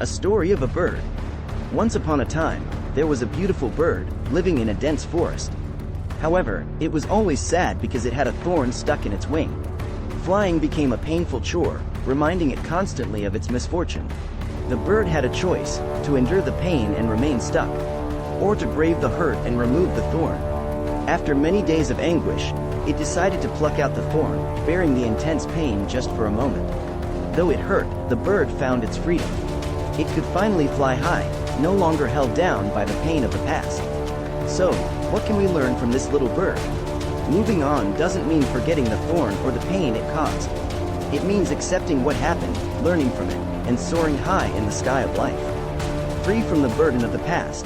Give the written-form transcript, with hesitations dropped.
A story of a bird. Once upon a time, there was a beautiful bird living in a dense forest. However, it was always sad because it had a thorn stuck in its wing. Flying became a painful chore, reminding it constantly of its misfortune. The bird had a choice: to endure the pain and remain stuck, or to brave the hurt and remove the thorn. After many days of anguish, it decided to pluck out the thorn, bearing the intense pain just for a moment. Though it hurt, the bird found its freedom. It could finally fly high, no longer held down by the pain of the past. So, what can we learn from this little bird? Moving on doesn't mean forgetting the thorn or the pain it caused. It means accepting what happened, learning from it, and soaring high in the sky of life. Free from the burden of the past,